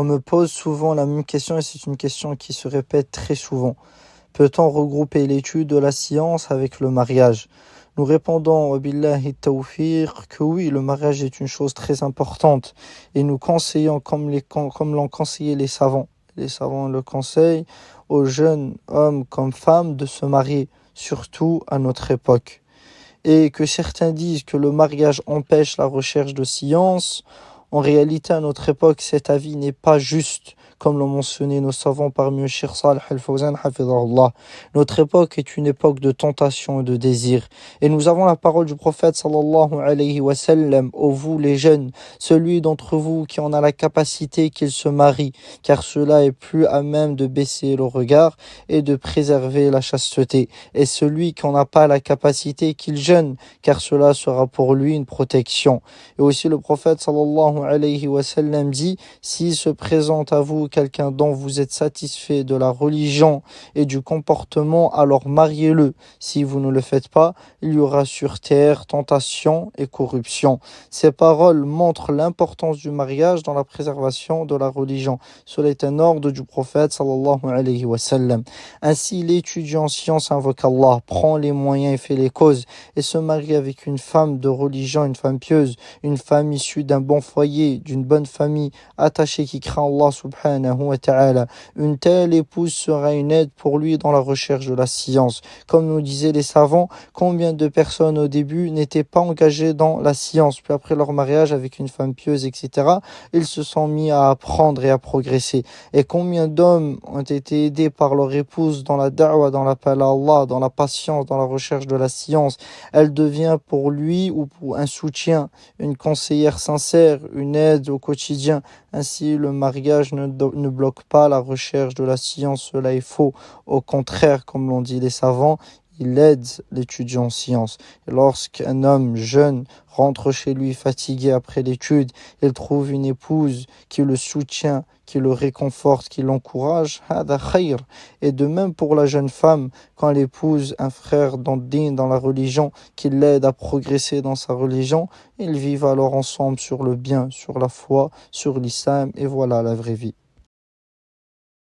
On me pose souvent la même question et c'est une question qui se répète très souvent. Peut-on regrouper l'étude de la science avec le mariage? Nous répondons au billahi tawfiq que oui, le mariage est une chose très importante et nous conseillons comme l'ont conseillé les savants. Les savants le conseillent aux jeunes hommes comme femmes de se marier, surtout à notre époque. Et que certains disent que le mariage empêche la recherche de science, en réalité, à notre époque, cet avis n'est pas juste, comme l'ont mentionné nos savants parmi eux, Cheikh Salih Al-Fawzan, hafidhahullah. Notre époque est une époque de tentation et de désir. Et nous avons la parole du prophète sallallahu alayhi wa sallam, ô vous les jeunes, celui d'entre vous qui en a la capacité qu'il se marie, car cela est plus à même de baisser le regard et de préserver la chasteté. Et celui qui n'en a pas la capacité qu'il jeûne, car cela sera pour lui une protection. Et aussi le prophète sallallahu alayhi wa sallam dit, s'il se présente à vous quelqu'un dont vous êtes satisfait de la religion et du comportement, alors mariez-le. Si vous ne le faites pas, il y aura sur terre tentation et corruption. Ces paroles montrent l'importance du mariage dans la préservation de la religion. Cela est un ordre du prophète sallallahu alayhi wa sallam. Ainsi, l'étudiant en sciences invoque Allah, prend les moyens et fait les causes, et se marie avec une femme de religion, une femme pieuse, une femme issue d'un bon foyer, d'une bonne famille, attachée qui craint Allah subhanahu wa ta'ala. Une telle épouse sera une aide pour lui dans la recherche de la science. Comme nous disaient les savants, combien de personnes au début n'étaient pas engagées dans la science, puis après leur mariage avec une femme pieuse, etc., ils se sont mis à apprendre et à progresser. Et combien d'hommes ont été aidés par leur épouse dans la da'wa, dans l'appel à Allah, dans la patience, dans la recherche de la science. Elle devient pour lui ou pour un soutien, une conseillère sincère, une aide au quotidien. Ainsi, le mariage ne bloque pas la recherche de la science, cela est faux. Au contraire, comme l'ont dit les savants, il aide l'étudiant en sciences. Et lorsqu'un homme jeune rentre chez lui fatigué après l'étude, il trouve une épouse qui le soutient, qui le réconforte, qui l'encourage, hada khayr. Et de même pour la jeune femme, quand elle épouse un frère dans le din, dans la religion, qui l'aide à progresser dans sa religion, ils vivent alors ensemble sur le bien, sur la foi, sur l'islam, et voilà la vraie vie.